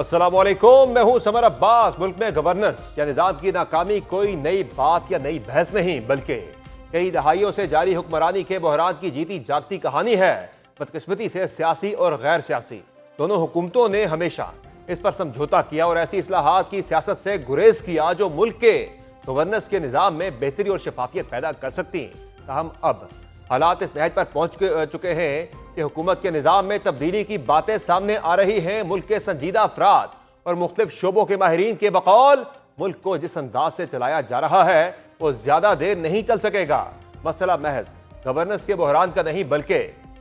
अस्सलामुअलैकुम, मैं हूं समर अब्बास। मुल्क में गवर्नेंस या निजाम की नाकामी कोई नई बात या नई बहस नहीं, बल्कि कई दहाइयों से जारी हुक्मरानी के बहरान की जीती जागती कहानी है। बदकिस्मती से सियासी और गैर सियासी दोनों हुकूमतों ने हमेशा इस पर समझौता किया और ऐसी इस्लाहात की सियासत से गुरेज किया जो मुल्क के गवर्नेंस के निजाम में बेहतरी और शफाफियत पैदा कर सकती हैं। ताहम अब हालात इस नहज पर पहुंच चुके हैं कि हुकूमत के निजाम में तब्दीली की बातें सामने आ रही हैं। मुल्क के संजीदा अफराद और मुख्तलिफ शोबों के माहिरीन के बकौल मुल्क को जिस अंदाज से चलाया जा रहा है वो ज्यादा देर नहीं चल सकेगा। मसला महज गवर्नेंस के बहरान का नहीं, बल्कि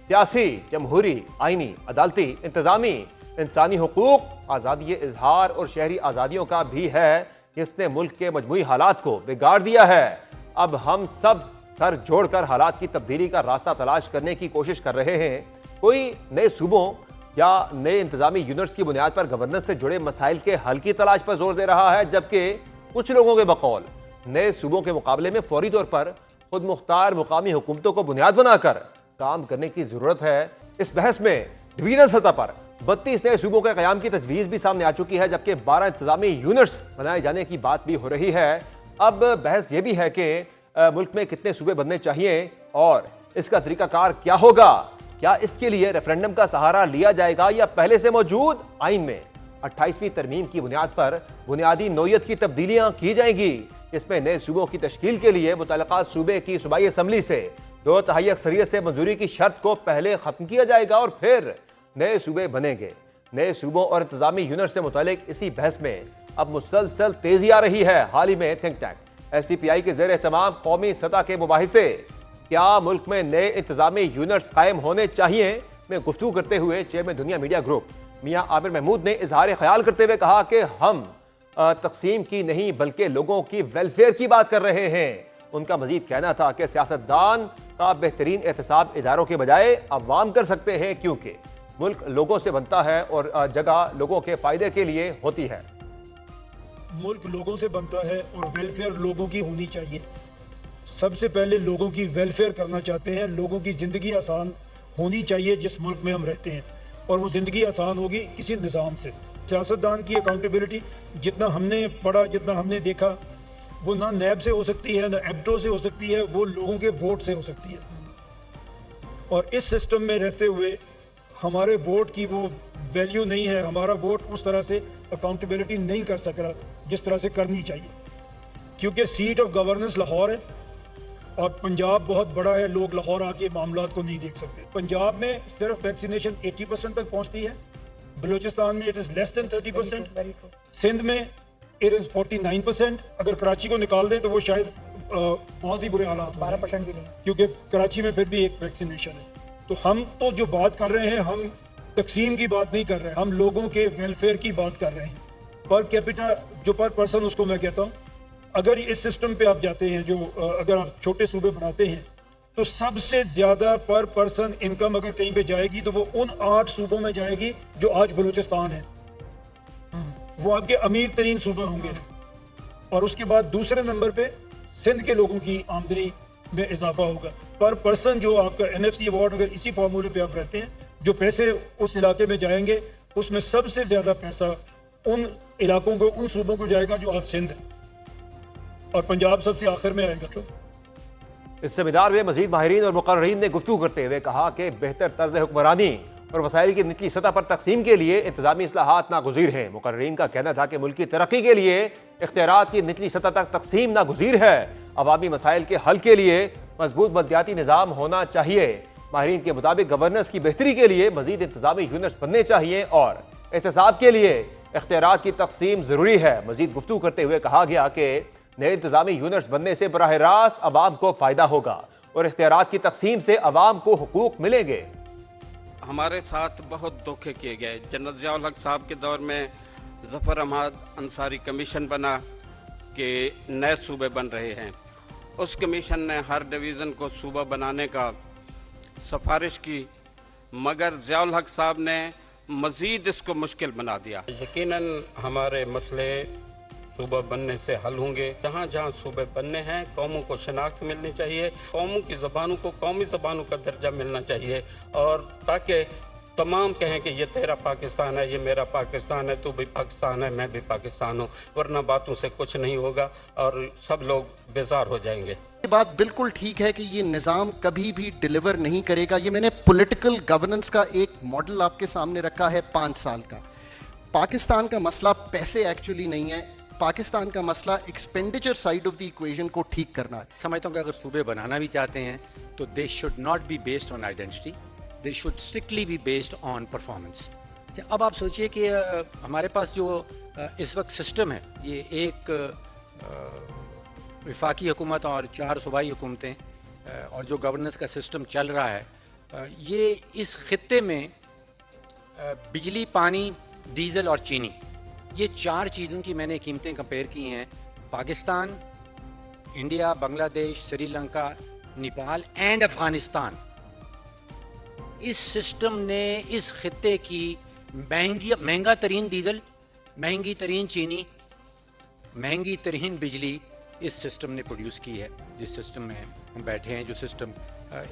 सियासी, जमहूरी, आईनी, अदालती, इंतजामी, इंसानी हुकूक, आज़ादी इजहार और शहरी आज़ादियों का भी है, जिसने मुल्क के मजमूई हालात को बिगाड़ दिया है। अब हम सब सर जोड़कर हालात की तब्दीली का रास्ता तलाश करने की कोशिश कर रहे हैं। कोई नए सूबों या नए इंतजामी यूनिट्स की बुनियाद पर गवर्नेंस से जुड़े मसाइल के हल की तलाश पर जोर दे रहा है, जबकि कुछ लोगों के बकौल नए सूबों के मुकाबले में फौरी तौर पर खुद मुख्तार मुकामी हुकूमतों को बुनियाद बनाकर काम करने की जरूरत है। इस बहस में डिवीजनल सतह पर 32 नए सूबों के कयाम की तजवीज़ भी सामने आ चुकी है, जबकि 12 इंतजामी यूनिट्स बनाए जाने की बात भी हो रही है। अब बहस यह भी है कि मुल्क में कितने सूबे बनने चाहिए और इसका तरीकाकार क्या होगा। क्या इसके लिए रेफरेंडम का सहारा लिया जाएगा या पहले से मौजूद आइन में 28वीं तरमीम की बुनियाद पर बुनियादी नौयत की तब्दीलियां की जाएंगी। इसमें नए सूबों की तश्कील के लिए मुतल्लिका सूबे की सूबाई असम्बली से 2/3 अक्सरियत से मंजूरी की शर्त को पहले खत्म किया जाएगा और फिर नए सूबे बनेंगे। नए सूबों और इंतजामी यूनिट से मुतालिक इसी बहस में अब मुसलसल तेजी आ रही है। हाल ही में थिंक टैंक STPI के ज़ेर एहतमाम कौमी सतह के मुबाहिसे क्या मुल्क में नए इंतजामी यूनिट्स कायम होने चाहिए में गुफ्तगू करते हुए चेयरमैन दुनिया मीडिया ग्रुप मियां आमिर महमूद ने इजहार ख्याल करते हुए कहा कि हम तकसीम की नहीं बल्कि लोगों की वेलफेयर की बात कर रहे हैं। उनका मजीद कहना था कि सियासतदान का बेहतरीन एहतसाब इदारों के बजाय अवाम कर सकते हैं, क्योंकि मुल्क लोगों से बनता है और जगह लोगों के फायदे के लिए होती है। मुल्क लोगों से बनता है और वेलफेयर लोगों की होनी चाहिए। सबसे पहले लोगों की वेलफेयर करना चाहते हैं। लोगों की ज़िंदगी आसान होनी चाहिए जिस मुल्क में हम रहते हैं, और वो ज़िंदगी आसान होगी इसी निज़ाम से। सियासतदान की अकाउंटेबिलिटी जितना हमने पढ़ा, जितना हमने देखा, वो ना नैब से हो सकती है, ना एब्टो से हो सकती है, वो लोगों के वोट से हो सकती है। और इस सिस्टम में रहते हुए हमारे वोट की वो वैल्यू नहीं है। हमारा वोट उस तरह से अकाउंटेबिलिटी नहीं कर सक रहा जिस तरह से करनी चाहिए, क्योंकि सीट ऑफ गवर्नेंस लाहौर है और पंजाब बहुत बड़ा है। लोग लाहौर आके मामलात को नहीं देख सकते। पंजाब में सिर्फ वैक्सीनेशन 80% तक पहुंचती है, बलूचिस्तान में it is less than 30%, Sindh में इट इज़ 49%। अगर कराची को निकाल दें तो वो शायद बहुत ही बुरे हालात 12% भी नहीं, क्योंकि कराची में फिर भी एक वैक्सीनेशन है। तो हम तो जो बात कर रहे हैं, हम तकसीम की बात नहीं कर रहे हैं, हम लोगों के वेलफेयर की बात कर रहे हैं। पर कैपिटा जो पर पर्सन, उसको मैं कहता हूँ, अगर इस सिस्टम पे आप जाते हैं, जो अगर आप छोटे सूबे बनाते हैं, तो सबसे ज्यादा पर पर्सन इनकम अगर कहीं पे जाएगी तो वो उन 8 सूबों में जाएगी जो आज बलूचिस्तान है। वो आपके अमीर तरीन सूबे होंगे। और उसके बाद दूसरे नंबर पे सिंध के लोगों की आमदनी में इजाफा होगा। पर पर्सन जो आपका NFC अवार्ड, अगर इसी फार्मूले पे आप रहते हैं, जो पैसे उस इलाके में जाएंगे उसमें सबसे ज्यादा पैसा उन इलाकों को, उन सूबों को जाएगा जो आज सिंध है, और पंजाब सबसे आखिर में आएगा। तो इस सेमिनार में मजीद माहिरीन और मुकर्रीन ने गुफ्तगू करते हुए कहा कि बेहतर तर्ज हुक्मरानी और वसाइल की निचली सतह पर तकसीम के लिए इंतजामी इस्लाहात नागुज़ीर हैं। मुकर्रीन का कहना था कि मुल्क की तरक्की के लिए इख्तियारात की निचली सतह तक तकसीम नागुज़ीर है। अवामी मसाइल के हल के लिए मजबूत बल्दियाती निज़ाम होना चाहिए। माहिरीन के मुताबिक गवर्नेंस की बेहतरी के लिए मजीद इंतजामी यूनिट्स बनने चाहिए और एहतसाब के लिए इख्तियारात की तकसीम ज़रूरी है। मजीद गुफ्तगू करते हुए कहा गया कि नए इंतजामी यूनिट्स बनने से बराह रास्त अवाम को फ़ायदा होगा और इख्तियारात की तकसीम से अवाम को हुकूक मिलेंगे। हमारे साथ बहुत धोखे किए गए। जनरल ज़ियाउल हक साहब के दौर में ज़फ़र अहमद अंसारी कमीशन बना कि नए सूबे बन रहे हैं। उस कमीशन ने हर डिवीज़न को सूबा बनाने का सिफारिश की, मगर ज़ियाउल हक साहब ने मज़ीद इसको मुश्किल बना दिया। यकीनन हमारे मसले सूबा बनने से हल होंगे। जहाँ जहाँ सूबे बनने हैं, कौमों को शनाख्त मिलनी चाहिए, कौमों की ज़बानों को कौमी ज़बानों का दर्जा मिलना चाहिए, और ताकि तमाम कहें कि ये तेरा पाकिस्तान है, ये मेरा पाकिस्तान है, तू भी पाकिस्तान है, मैं भी पाकिस्तान हूँ, वरना बातों से कुछ नहीं होगा और सब लोग बेजार हो जाएंगे। ये बात बिल्कुल ठीक है कि ये निज़ाम कभी भी डिलीवर नहीं करेगा। ये मैंने पॉलिटिकल गवर्नेंस का एक मॉडल आपके सामने रखा है 5 साल का। पाकिस्तान का मसला पैसे एक्चुअली नहीं है, पाकिस्तान का मसला expenditure side of the equation को ठीक करना है। समझता हूँ कि अगर सूबे बनाना भी चाहते हैं तो they should not be based on identity, they should strictly be based on performance. अब आप सोचिए कि हमारे पास जो इस वक्त सिस्टम है, ये एक वफाकी हुकूमत और 4 सूबाई हुकूमतें और जो गवर्नेंस का सिस्टम चल रहा है, ये इस खित्ते में बिजली, पानी, डीजल और चीनी, ये 4 चीज़ों की मैंने कीमतें कंपेयर की हैं। पाकिस्तान, इंडिया, बांग्लादेश, श्रीलंका, नेपाल एंड अफ़गानिस्तान, इस सिस्टम ने इस खित्ते की महंगा तरीन डीजल, महंगी तरीन चीनी, महंगी तरीन बिजली इस सिस्टम ने प्रोड्यूस की है, जिस सिस्टम में हम बैठे हैं, जो सिस्टम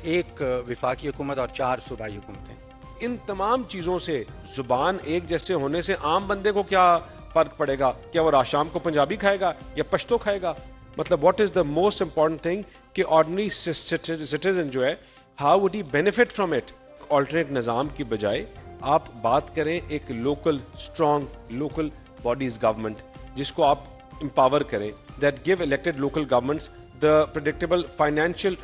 एक वफाकी हुकूमत और 4 सूबाई हुकूमतें। इन तमाम चीज़ों से ज़ुबान एक जैसे होने से आम बंदे को क्या फ़र्क पड़ेगा? क्या वो आज शाम को पंजाबी खाएगा या पश्तो खाएगा? मतलब what is the most important thing कि ऑर्डिनरी सिटीजन जो है, how would he benefit from it? Alternate निज़ाम की बजाय आप बात करें एक local strong local bodies government, जिसको आप empower करें, that give elected local governments the predictable financial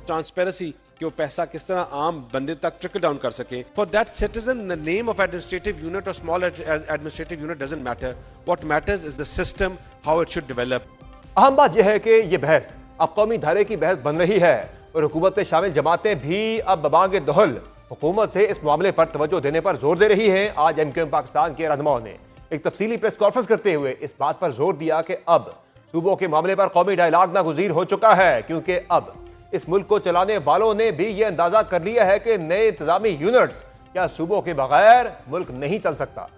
transparency कि वो पैसा किस तरह आम बंदे तक trickle down कर सके. For that citizen, the name of administrative unit or small administrative unit doesn't matter. What matters is the system, how it should develop. अहम बात यह है कि ये बहस अब कौमी धारे की बहस बन रही है और हुकूमत में शामिल जमातें भी अब बबांगे दोहल हुकूमत से इस मामले पर तवज्जो देने पर जोर दे रही हैं। आज एमक्यूएम पाकिस्तान के रहनुमाओं ने एक तफसीली प्रेस कॉन्फ्रेंस करते हुए इस बात पर जोर दिया कि अब सूबों के मामले पर कौमी डायलॉग नागुज़ीर हो चुका है, क्योंकि अब इस मुल्क को चलाने वालों ने भी यह अंदाजा कर लिया है कि नए इंतजामी यूनिट्स या सूबों के बगैर मुल्क नहीं चल सकता।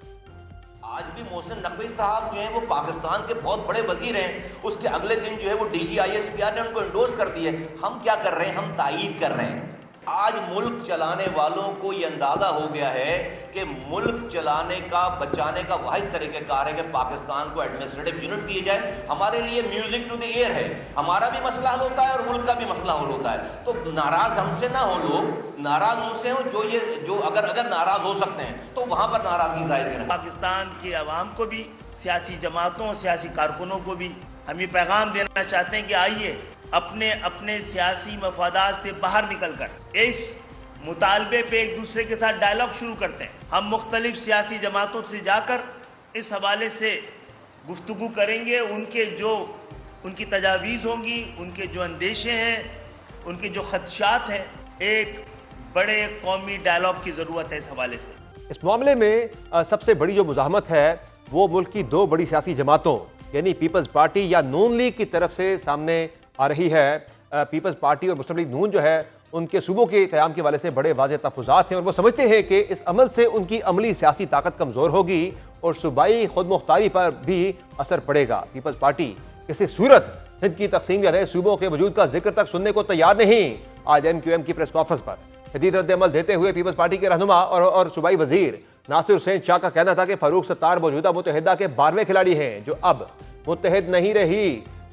आज भी मोहसिन नकवी साहब जो हैं वो पाकिस्तान के बहुत बड़े वजीर हैं, उसके अगले दिन जो है वो DGISPR ने उनको इंडोर्स कर दिए। हम क्या कर रहे हैं? हम तायीद कर रहे हैं। आज मुल्क चलाने वालों को ये अंदाजा हो गया है कि मुल्क चलाने का, बचाने का वाहिद तरीक़ेकार है कि पाकिस्तान को एडमिनिस्ट्रेटिव यूनिट दिए जाए। हमारे लिए म्यूजिक टू द ईयर है, हमारा भी मसला हल होता है और मुल्क का भी मसला हल होता है। तो नाराज हमसे ना हो लोग, नाराज उनसे हो जो अगर नाराज हो सकते हैं तो वहां पर नाराजगी जाहिर करें। पाकिस्तान की आवाम को भी, सियासी जमातों, सियासी कारकुनों को भी हम ये पैगाम देना चाहते हैं कि आइए अपने अपने सियासी मफादात से बाहर निकलकर इस मुतालबे पे एक दूसरे के साथ डायलॉग शुरू करते हैं। हम मुख्तलिफ सियासी जमातों से जाकर इस हवाले से गुफ्तगू करेंगे। उनकी तजावीज़ होंगी, उनके जो अंदेशे हैं, उनके जो खदशात हैं, एक बड़े कौमी डायलॉग की ज़रूरत है इस हवाले से। इस मामले में सबसे बड़ी जो मुज़ाहमत है वो मुल्क की 2 बड़ी सियासी जमातों यानी पीपल्स पार्टी या नून लीग की तरफ से सामने आ रही है। पीपल्स पार्टी और मुस्लिम लीग नून जो है उनके सूबों के क़याम के हवाले से बड़े वाज़ेह तहफ़्फ़ुज़ात हैं और वो समझते हैं कि इस अमल से उनकी अमली सियासी ताकत कमज़ोर होगी और सूबाई खुद मुख्तारी पर भी असर पड़ेगा। पीपल्स पार्टी किसी सूरत हिंद की तकसीम या नए सूबों के वजूद का जिक्र तक सुनने को तैयार नहीं। आज MQM की प्रेस कॉन्फ्रेंस पर शदीद रद्द-ए-अमल देते हुए पीपल्स पार्टी के रहनुमा और सूबाई वजीर नासिर हुसैन शाह का कहना था कि फारूक सत्तार मौजूदा मुत्तहिदा के 12वें खिलाड़ी हैं जो अब मुत्तहिद नहीं रही।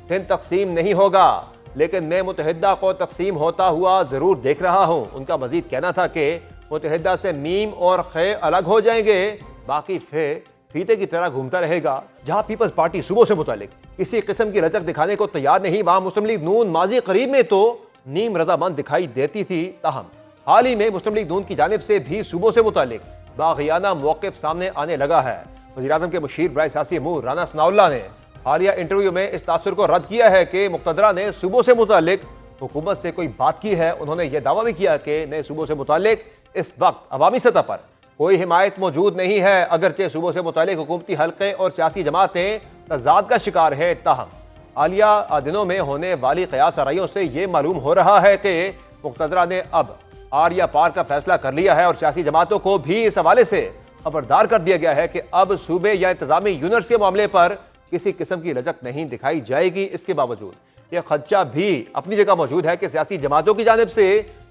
हिंद तकसीम नहीं होगा, लेकिन मैं मुत्तहिदा को तकसीम होता हुआ ज़रूर देख रहा हूँ। उनका मजीद कहना था कि मुत्तहिदा से मीम और खे अलग हो जाएंगे, बाकी फे फीते की तरह घूमता रहेगा। जहाँ पीपल्स पार्टी सूबों से मुतालिक किसी किस्म की रचक दिखाने को तैयार नहीं, वहाँ मुस्लिम लीग नून माजी करीब में तो नीम रजामंद दिखाई देती थी। ताहम हाल ही में मुस्लिम लीग नून की जानिब से भी सूबों से मुतालिक बाग़ियाना मौक़िफ़ सामने आने लगा है। वज़ीर-ए-आज़म के मुशीर बराए सियासी अमूर राना सनाउल्लाह ने हालिया इंटरव्यू में इस तासुर को रद्द किया है कि मुक़्तदरा ने सूबों से मुतालिक हुकूमत से कोई बात की है। उन्होंने यह दावा भी किया कि नए सूबों से मुतालिक इस वक्त अवामी सतह पर कोई हिमायत मौजूद नहीं है, अगरचे सूबों से मुतालिक हुकूमती हल्के और सियासी जमातें तज़ाद का शिकार है। ताहम हालिया दिनों में होने वाली क़यास आराइयों से ये मालूम हो रहा है कि मुक़्तदरा ने अब आर या पार का फैसला कर लिया है और सियासी जमातों को भी इस हवाले से खबरदार कर दिया गया है कि अब सूबे या इंतजामी यूनिट्स के मामले पर किसी किस्म की लचक नहीं दिखाई जाएगी। इसके बावजूद यह खदशा भी अपनी जगह मौजूद है कि सियासी जमातों की जानिब से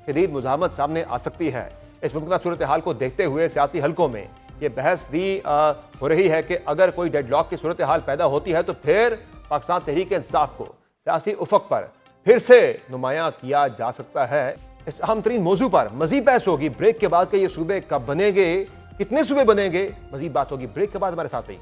शदीद मुज़ाहमत सामने आ सकती है। इस मुमकिन सूरत हाल को देखते हुए सियासी हलकों में ये बहस भी हो रही है कि अगर कोई डेडलॉक की सूरत हाल पैदा होती है तो फिर पाकिस्तान तहरीक इंसाफ को सियासी उफक पर फिर से नुमायां किया जा सकता है। इस अहम तरीन मौजू पर मजीद बहस होगी ब्रेक के बाद कि ये सूबे कब बनेंगे, कितने सूबे बनेंगे, मजीद बात होगी ब्रेक के बाद। हमारे साथ रहिए।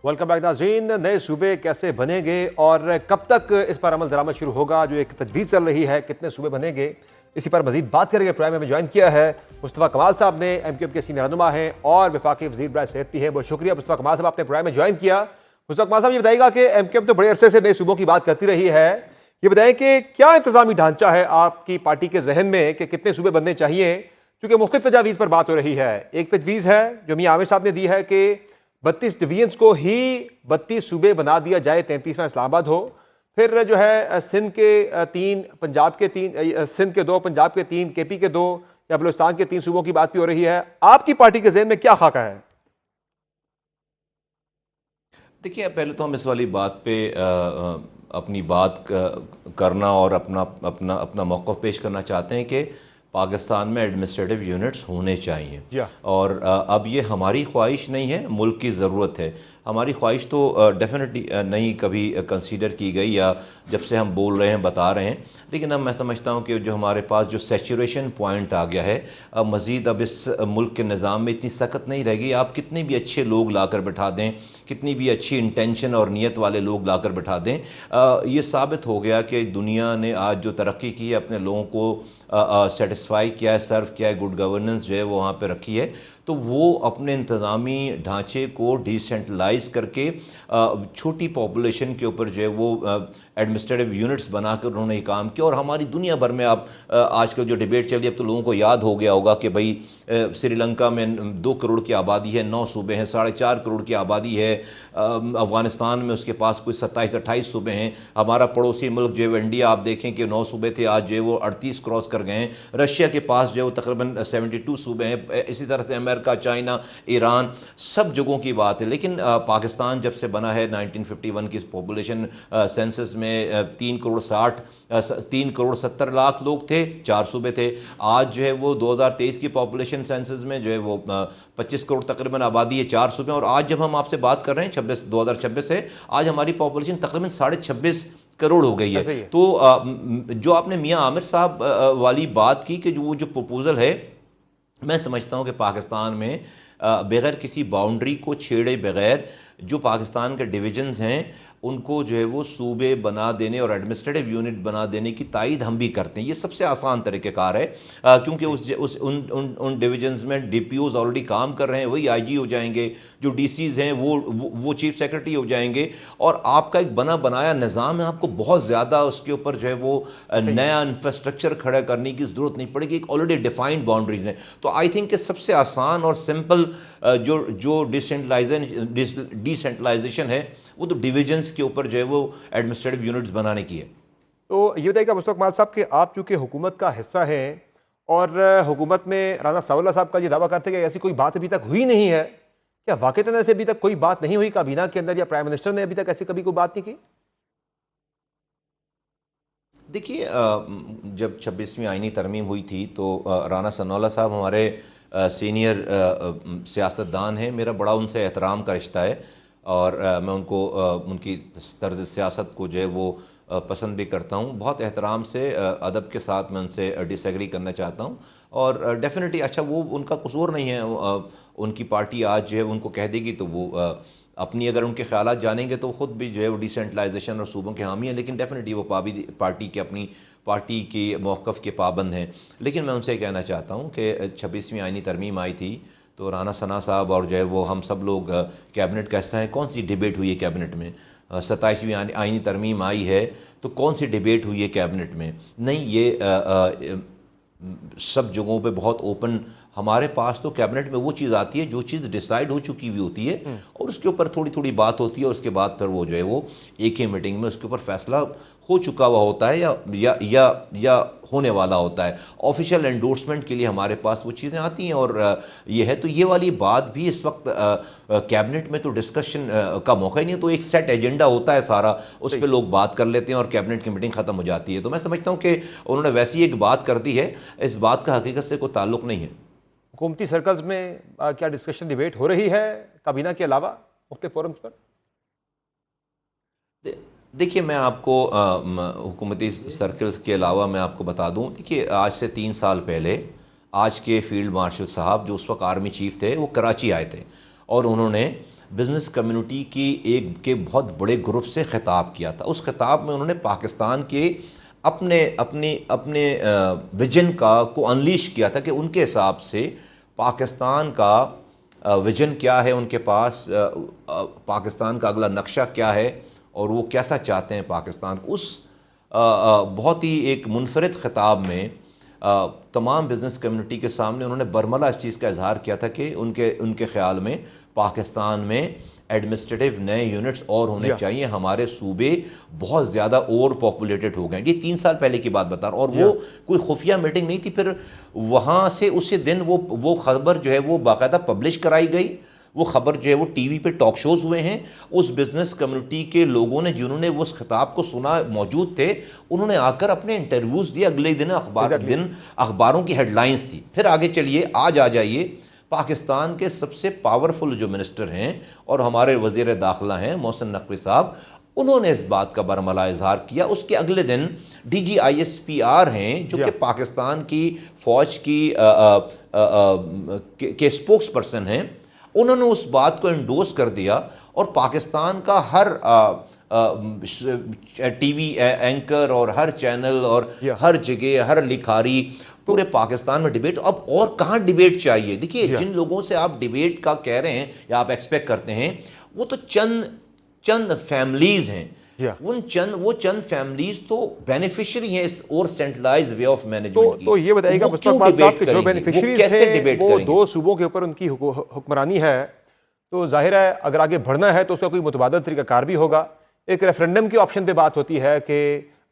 वेलकम बैक नाज़रीन। नए सूबे कैसे बनेंगे और कब तक इस पर अमल दरामद शुरू होगा, जो एक तजवीज़ चल रही है, कितने सूबे बनेंगे, इसी पर मजीद बात करेंगे। प्रोग्राम में ज्वाइन किया है मुस्तफ़ा कमाल साहब ने, MQM के सीनियर रहनुमा हैं और वफाकी वज़ीर बराए सेहत भी हैं। बहुत शुक्रिया मुस्तफ़ा कमाल साहब, आपने प्रोग्राम में ज्वाइन किया। मुस्तफ़ा कमाल साहब, ये बताइएगा कि MQM तो बड़े अरसे से नए सूबों की बात करती रही है, ये बताएं कि क्या इंतजामी ढांचा है आपकी पार्टी के जहन में कि कितने सूबे बनने चाहिए, क्योंकि मुख्तलिफ तजावीज़ पर बात हो रही है। एक तजवीज़ है जो मियां आमिर साहब ने दी है कि 32 डिवीजन्स को ही 32 सूबे बना दिया जाए, 33वां इस्लामाबाद हो। फिर जो है सिंध के 3, पंजाब के 3, सिंध के 2, पंजाब के 3, KP के 2 या बलूचिस्तान के 3 सूबों की बात भी हो रही है। आपकी पार्टी के ज़हन में क्या खाका है? देखिए, पहले तो हम इस वाली बात पे अपनी बात करना और अपना मौक़िफ़ पेश करना चाहते हैं कि पाकिस्तान में एडमिनिस्ट्रेटिव यूनिट्स होने चाहिए और अब ये हमारी ख्वाहिश नहीं है, मुल्क की ज़रूरत है। हमारी ख्वाहिश तो डेफिनेटली नहीं कभी कंसीडर की गई या जब से हम बोल रहे हैं, बता रहे हैं, लेकिन अब मैं समझता हूँ कि जो हमारे पास जो सैचुरेशन पॉइंट आ गया है, अब मज़ीद अब इस मुल्क के निज़ाम में इतनी सख्त नहीं रहेगी। आप कितने भी अच्छे लोग ला कर बैठा दें, कितनी भी अच्छी इंटेंशन और नीयत वाले लोग ला कर बैठा दें, ये साबित हो गया कि दुनिया ने आज जो तरक्की की है, अपने लोगों को सेटिस्फाई किया है, सर्व किया है, गुड गवर्नेंस जो है वो वहाँ पर रखी है, तो वो अपने इंतज़ामी ढांचे को डिसेंट्रलाइज करके छोटी पॉपुलेशन के ऊपर जो है वो एडमिनिस्ट्रेटिव यूनिट्स बनाकर उन्होंने ये काम किया। और हमारी दुनिया भर में आप आजकल जो डिबेट चल रही है, अब तो लोगों को याद हो गया होगा कि भाई श्रीलंका में 2 करोड़ की आबादी है, 9 सूबे हैं, 4.5 करोड़ की आबादी है, अफ़गानिस्तान में उसके पास कुछ 27-28 सूबे हैं, हमारा पड़ोसी मुल्क जो है इंडिया, आप देखें कि 9 सूबे थे, आज जो है वो 38 क्रॉस कर गए हैं, रशिया के पास जो है वो तकरीबन 72 सूबे हैं, इसी तरह से अमेरिका, चाइना, ईरान, सब जगहों की बात है। लेकिन पाकिस्तान जब से बना है 1951 की पॉपुलेशन सेंसस में 3 करोड़ 70 लाख लोग थे, 4 सूबे थे। आज जो है वो 2023 की पॉपुलेशन सेंसस में जो है वो 25 करोड़ तकरीबन आबादी है, 4 सूबे। और आज जब हम आपसे बात कर रहे हैं 2026 से, आज हमारी पॉपुलेशन तकरीबन 26.5 करोड़ हो गई है। तो जो आपने मियां आमिर साहब वाली बात की कि वो जो प्रपोजल है, मैं समझता हूँ कि पाकिस्तान में बग़ैर किसी बाउंड्री को छेड़े बग़ैर जो पाकिस्तान के डिवीजन्स हैं उनको जो है वो सूबे बना देने और एडमिनिस्ट्रेटिव यूनिट बना देने की तायद हम भी करते हैं। ये सबसे आसान तरीक़ेकार है, क्योंकि उन डिवीजन्स में DPOs ऑलरेडी काम कर रहे हैं, वही IG हो जाएंगे, जो DCs हैं वो चीफ सेक्रेटरी हो जाएंगे, और आपका एक बना बनाया निज़ाम है। आपको बहुत ज़्यादा उसके ऊपर जो है वो नया इंफ्रास्ट्रक्चर खड़ा करने की ज़रूरत नहीं पड़ेगी, एक ऑलरेडी डिफाइंड बाउंड्रीज हैं। तो आई थिंक कि सबसे आसान और सिंपल जो डिसेंट्रलाइजेशन है वो तो डिवीजन्स के ऊपर जो है वो एडमिनिस्ट्रेटिव यूनिट्स बनाने की है। तो ये बताइएगा मुस्तफ़ा कमाल साहब कि आप चूँकि हुकूमत का हिस्सा हैं और हुकूमत में राना साउल्ला साहब का ये दावा करते हैं कि ऐसी कोई बात अभी तक हुई नहीं है, क्या वाक़ईतन ऐसे अभी तक कोई बात नहीं हुई काबीना के अंदर, या प्राइम मिनिस्टर ने अभी तक ऐसी कभी कोई बात नहीं की? देखिए, जब 26वीं आईनी तरमीम हुई थी तो राना सनाउल्लाह साहब हमारे सीनियर सियासतदान हैं, मेरा बड़ा उनसे एहतराम का रिश्ता है और मैं उनको उनकी तर्ज़ सियासत को जो है वो पसंद भी करता हूँ। बहुत एहतराम से अदब के साथ मैं उनसे डिसएग्री करना चाहता हूँ और डेफिनेटली अच्छा वो उनका कसूर नहीं है। उनकी पार्टी आज जो है उनको कह देगी तो वो अपनी अगर उनके ख्यालात जानेंगे तो ख़ुद भी जो है वो डिसेंट्रलाइजेशन और सूबों के हामी हैं, लेकिन डेफिनेटली वो पार्टी के अपनी पार्टी के मौक़िफ़ के पाबंद हैं। लेकिन मैं उनसे कहना चाहता हूँ कि 26वीं आईनी तरमीम आई थी तो राना सना साहब और जो है वो हम सब लोग कैबिनेट का हिस्सा हैं। कौन सी डिबेट हुई है कैबिनेट में? 27वीं आईनी तरमीम आई है तो कौन सी डिबेट हुई है कैबिनेट में? नहीं, ये सब जगहों पे बहुत ओपन हमारे पास तो कैबिनेट में वो चीज़ आती है जो चीज़ डिसाइड हो चुकी हुई होती है और उसके ऊपर थोड़ी थोड़ी बात होती है और उसके बाद फिर वो जो है वो एक ही मीटिंग में उसके ऊपर फैसला हो चुका हुआ होता है या होने वाला होता है। ऑफिशियल एंडोर्समेंट के लिए हमारे पास वो चीज़ें आती हैं और ये है, तो ये वाली बात भी इस वक्त कैबिनेट में तो डिस्कशन का मौका ही नहीं है, तो एक सेट एजेंडा होता है सारा, उस पर लोग बात कर लेते हैं और कैबिनेट की मीटिंग ख़त्म हो जाती है। तो मैं समझता हूँ कि उन्होंने वैसी एक बात कर दी है, इस बात का हकीकत से कोई ताल्लुक नहीं है। हुकूमती सर्कल्स में क्या डिस्कशन डिबेट हो रही है काबीना के अलावा मुख्तलिफ फोरम्स पर? देखिए, मैं आपको हुकूमती सर्कल्स के अलावा मैं आपको बता दूं, देखिए आज से 3 साल पहले आज के फील्ड मार्शल साहब जो उस वक्त आर्मी चीफ थे वो कराची आए थे और उन्होंने बिज़नेस कम्युनिटी के बहुत बड़े ग्रुप से ख़िताब किया था। उस ख़िताब में उन्होंने पाकिस्तान के अपने विजन को अनलीश किया था कि उनके हिसाब से पाकिस्तान का विजन क्या है, उनके पास पाकिस्तान का अगला नक्शा क्या है और वो कैसा चाहते हैं पाकिस्तान। उस बहुत ही एक मुनफरिद ख़िताब में तमाम बिज़नेस कम्युनिटी के सामने उन्होंने बरमला इस चीज़ का इजहार किया था कि उनके ख़्याल में पाकिस्तान में एडमिनिस्ट्रेटिव नए यूनिट्स और होने चाहिए, हमारे सूबे बहुत ज़्यादा ओवर पॉपुलेटेड हो गए। ये 3 साल पहले की बात बता रहा हूँ और वो कोई खुफिया मीटिंग नहीं थी। फिर वहाँ से उसी दिन वो खबर जो है वो बाकायदा पब्लिश कराई गई, वो खबर जो है वो टीवी पे टॉक शोज़ हुए हैं। उस बिज़नेस कम्युनिटी के लोगों ने जिन्होंने उस खिताब को सुना मौजूद थे, उन्होंने आकर अपने इंटरव्यूज़ दिए। अगले दिन अखबारों की हेडलाइंस थी। फिर आगे चलिए, आज आ जाइए, पाकिस्तान के सबसे पावरफुल जो मिनिस्टर हैं और हमारे वज़ीर दाखिला हैं मोहसिन नकवी साहब, उन्होंने इस बात का बरमला इजहार किया। उसके अगले दिन DGISPR हैं जो कि पाकिस्तान की फ़ौज के स्पोक्स पर्सन हैं, उन्होंने उस बात को इंडोर्स कर दिया और पाकिस्तान का हर टीवी एंकर और हर चैनल और हर जगह हर लिखारी पूरे पाकिस्तान में डिबेट। अब और कहाँ डिबेट चाहिए? देखिए, जिन लोगों से आप डिबेट का कह रहे हैं या आप एक्सपेक्ट करते हैं, वो तो चंद फैमिलीज हैं। वो चंद फैमिलीज तो बेनिफिशियरी हैं इस और सेंट्रलाइज्ड वे ऑफ मैनेजमेंट की। तो ये बताइएगा मुस्तफा साहब के जो बेनिफिशियरीज हैं वो 2 सूबों के ऊपर उनकी हुक्मरानी है, तो जाहिर है अगर आगे बढ़ना है तो उसका कोई मुतबादल तरीकाकार भी होगा। एक रेफरेंडम के ऑप्शन पे बात होती है कि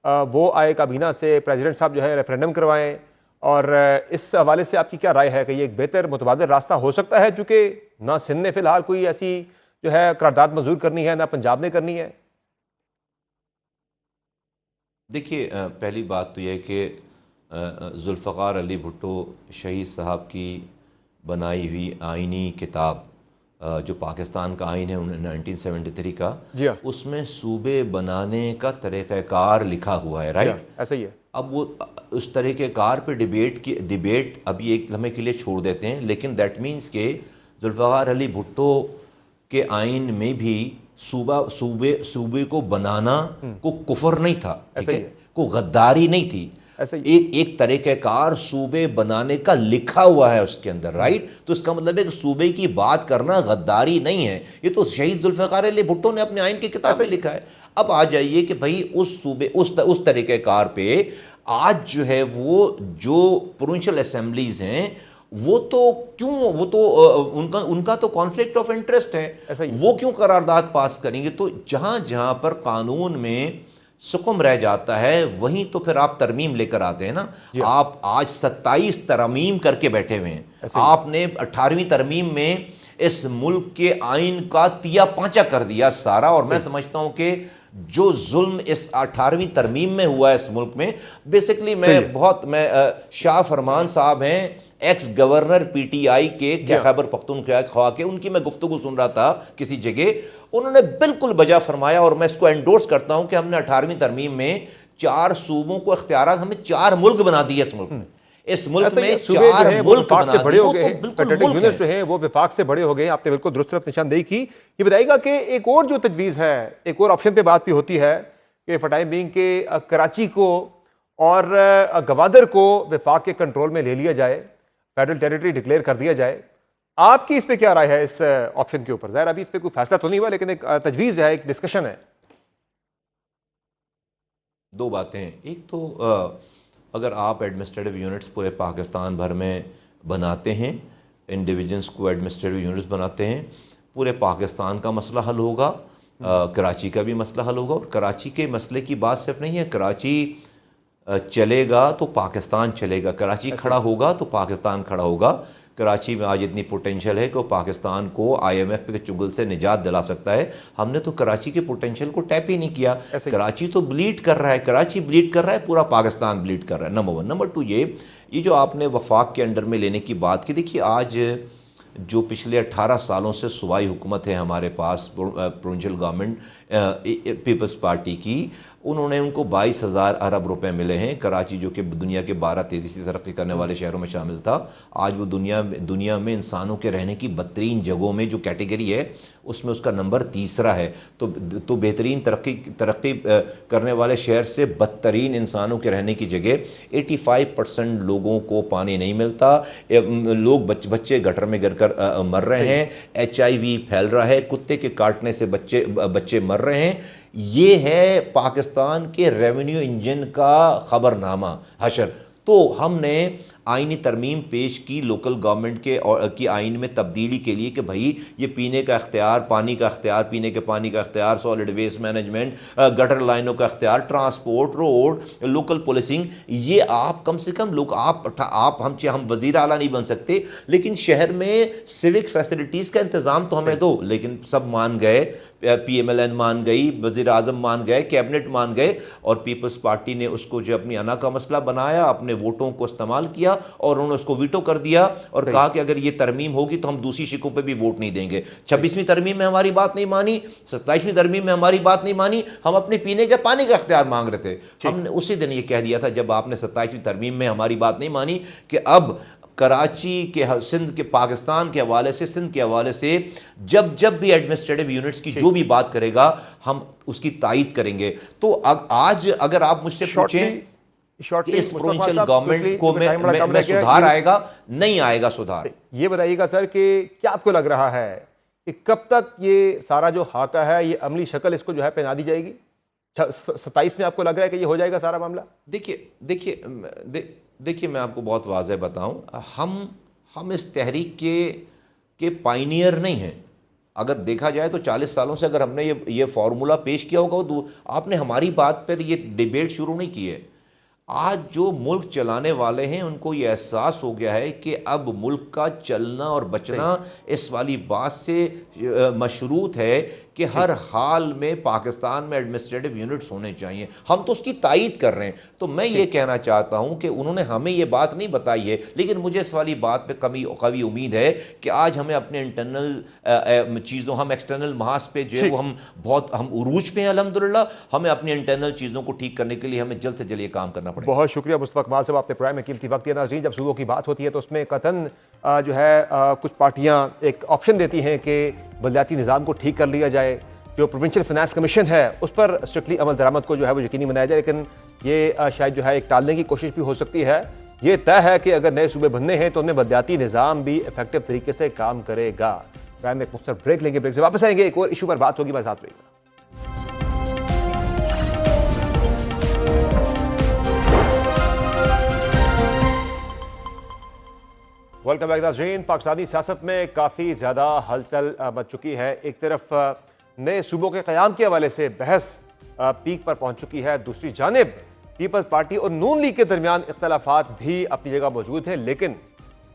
वो आए काबीना से, प्रेसिडेंट साहब जो है रेफरेंडम करवाएं, और इस हवाले से आपकी क्या राय है कि ये एक बेहतर मुतबादल रास्ता हो सकता है, चूँकि ना सिंध ने फिलहाल कोई ऐसी जो है करारदाद मंजूर करनी है, ना पंजाब ने करनी है? देखिए, पहली बात तो यह है कि जुल्फ़कार अली भुट्टो शहीद साहब की बनाई हुई आइनी किताब जो पाकिस्तान का आइन है 1973 का, उसमें सूबे बनाने का तरीक़ाकार लिखा हुआ है, राइट? ऐसा ही है। अब वो उस तरीक़ेकार पे डिबेट अभी एक लम्हे के लिए छोड़ देते हैं, लेकिन दैट मीन्स के जुल्फ़कार अली भुट्टो के आइन में भी सूबे को बनाना को कुफर नहीं था, ठीक है, को गद्दारी नहीं थी, एक तरीक़ेकार सूबे बनाने का लिखा हुआ है उसके अंदर, राइट? तो इसका मतलब है कि सूबे की बात करना गद्दारी नहीं है। ये तो शहीद जुल्फ़कार अली भुट्टो ने अपने आइन की किताब में लिखा है। अब आ जाइए कि भाई उस सूबे उस तरीक़ेकार पे आज जो है वो जो प्रोविंशियल असेंबलीज हैं वो तो उनका तो कॉन्फ्लिक्ट ऑफ इंटरेस्ट है, वो क्यों करारदाद पास करेंगे? तो जहां पर कानून में सुकुम रह जाता है वहीं तो फिर आप तरमीम लेकर आते हैं ना। आप आज 27 तरमीम करके बैठे हुए हैं, आपने 18वीं तरमीम में इस मुल्क के आइन का तिया पांचा कर दिया सारा। और मैं समझता हूं कि जो जुल्म इस 18वीं तरमीम में हुआ है इस मुल्क में, बेसिकली मैं शाह फरमान साहब हैं, एक्स गवर्नर PTI के खैबर पख्तूनख्वा के, उनकी मैं गुफ्तगू सुन रहा था किसी जगह, उन्होंने बिल्कुल बजा फरमाया और मैं इसको एंडोर्स करता हूं कि हमने 18वीं तरमीम में 4 सूबों को इख्तियारात, हमें 4 मुल्क बना दिए इस मुल्क में। इस मुल्क में 4 मुल्क बना दिए, वो तो बिल्कुल मुल्क जो है वो विफाक से बड़े हो गए। आपने बिल्कुल दुरुस्त निशानदेही की। ये बताइएगा कि एक और जो तजवीज़ है, एक और ऑप्शन पे बात भी होती है कि फॉर टाइम बीइंग के कराची को और गवादर को विफाक के कंट्रोल में ले लिया जाए, फेडरल टेरिटरी डिक्लेयर कर दिया जाए। आपकी इस पे क्या राय है इस ऑप्शन के ऊपर? ज़ाहिर अभी इस पे कोई फैसला तो नहीं हुआ, लेकिन एक तजवीज़ है, एक डिस्कशन है। 2 बातें हैं। एक तो अगर आप एडमिनिस्ट्रेटिव यूनिट्स पूरे पाकिस्तान भर में बनाते हैं, इन डिवीजन्स को एडमिनिस्ट्रेटिव यूनिट्स बनाते हैं, पूरे पाकिस्तान का मसला हल होगा, कराची का भी मसला हल होगा। और कराची के मसले की बात सिर्फ नहीं है, कराची चलेगा तो पाकिस्तान चलेगा, कराची खड़ा होगा तो पाकिस्तान खड़ा होगा। कराची में आज इतनी पोटेंशियल है कि वो पाकिस्तान को IMF के चुगल से निजात दिला सकता है। हमने तो कराची के पोटेंशियल को टैप ही नहीं किया। कराची तो ब्लीड कर रहा है, कराची ब्लीड कर रहा है, पूरा पाकिस्तान ब्लीड कर रहा है। नंबर 1। नंबर 2, ये जो आपने वफाक के अंडर में लेने की बात की, देखिए आज जो पिछले 18 सालों से सूबाई हुकूमत है हमारे पास, प्रोविंशियल गवर्नमेंट पीपल्स पार्टी की, उन्होंने उनको 22,000 अरब रुपए मिले हैं। कराची जो कि दुनिया के 12 तेज़ी से तरक्की करने वाले शहरों में शामिल था, आज वो दुनिया में इंसानों के रहने की बदतरीन जगहों में जो कैटेगरी है उसमें उसका नंबर 3रा है। तो बेहतरीन तरक्की करने वाले शहर से बदतरीन इंसानों के रहने की जगह 85% लोगों को पानी नहीं मिलता, लोग बच्चे गटर में गिर कर मर रहे हैं, HIV फैल रहा है, कुत्ते के काटने से बच्चे मर रहे हैं। ये है पाकिस्तान के रेवेन्यू इंजन का खबरनामा हशर। तो हमने आईनी तरमीम पेश की लोकल गवर्नमेंट की आइन में तब्दीली के लिए कि भाई ये पीने का अख्तियार, पानी का अख्तियार, पीने के पानी का अख्तियार, सॉलिड वेस्ट मैनेजमेंट, गटर लाइनों का अख्तियार, ट्रांसपोर्ट, रोड, लोकल पुलिसिंग, ये आप कम से कम लोग हम वज़ीर आला नहीं बन सकते, लेकिन शहर में सिविक फैसिलिटीज़ का इंतज़ाम तो हमें दो। लेकिन सब मान गए, PMLN मान गई, वज़ीर आज़म मान गए, कैबिनेट मान गए, और पीपल्स पार्टी ने उसको जो अपनी अना का मसला बनाया, अपने वोटों को इस्तेमाल किया और उन्होंने उसको वीटो कर दिया और कहा कि अगर ये तरमीम होगी तो हम दूसरी शिकों पे भी वोट नहीं देंगे। 26वीं तरमीम में हमारी बात नहीं मानी, 27वीं तरमीम में हमारी बात नहीं मानी, हम अपने पीने के पानी का अख्तियार मांग रहे थे। हमने उसी दिन ये कह दिया था जब आपने 27वीं तरमीम में हमारी बात नहीं मानी कि अब कराची के, सिंध के, पाकिस्तान के हवाले से, सिंध के हवाले से जब भी एडमिनिस्ट्रेटिव यूनिट्स की जो भी बात करेगा हम उसकी तायीद करेंगे। तो आज अगर आप मुझसे पूछें कि इस प्रोविंशियल गवर्नमेंट को में सुधार आएगा, नहीं आएगा सुधार। ये बताइएगा सर कि क्या आपको लग रहा है कि कब तक ये सारा जो खाका है, ये अमली शक्ल इसको जो है पहना दी जाएगी? 27 में आपको लग रहा है कि ये हो जाएगा सारा मामला? देखिए मैं आपको बहुत वाज़ेह बताऊं, हम इस तहरीक के पाइनियर नहीं हैं। अगर देखा जाए तो 40 सालों से अगर हमने ये फार्मूला पेश किया होगा तो आपने हमारी बात पर ये डिबेट शुरू नहीं की है। आज जो मुल्क चलाने वाले हैं उनको ये एहसास हो गया है कि अब मुल्क का चलना और बचना इस वाली बात से मशरूत है कि हर हाल में पाकिस्तान में एडमिनिस्ट्रेटिव यूनिट्स होने चाहिए। हम तो उसकी तायीद कर रहे हैं। तो मैं ये कहना चाहता हूँ कि उन्होंने हमें ये बात नहीं बताई है, लेकिन मुझे इस वाली बात पे कभी उम्मीद है कि आज हमें अपने इंटरनल चीज़ों, हम एक्सटर्नल महाज पे जो है वो हम उरूज पे हैं अल्हम्दुलिल्लाह, हमें अपनी इंटरनल चीज़ों को ठीक करने के लिए हमें जल्द से जल्द ये काम करना पड़ेगा। बहुत शुक्रिया मुस्तफा कमाल साहब, आपने प्राइम में कीमती वक्त दिया। नाज़रीन, जब सूबों की बात होती है तो उसमें कतन जो है कुछ पार्टियाँ एक ऑप्शन देती हैं कि बलदियाती निज़ाम को ठीक कर लिया जाए, जो प्रोविंशियल फाइनेंस कमीशन है उस पर स्ट्रिक्टली अमल दरामद को जो है वो यकीनी बनाया जाए। लेकिन ये शायद जो है एक टालने की कोशिश भी हो सकती है। ये तय है कि अगर नए सूबे बनने हैं तो उनमें बलदियाती निज़ाम भी इफेक्टिव तरीके से काम करेगा। प्राइम में एक मुख्तर ब्रेक लेंगे, ब्रेक से वापस आएंगे, एक और इशू पर बात होगी, बस साथ रहिएगा। वेलकम बैक नाज़रीन। पाकिस्तानी सियासत में काफ़ी ज़्यादा हलचल मच चुकी है। एक तरफ नए सूबों के क़याम के हवाले से बहस पीक पर पहुंच चुकी है, दूसरी जानिब पीपल्स पार्टी और नून लीग के दरमियान इख्तलाफात भी अपनी जगह मौजूद हैं। लेकिन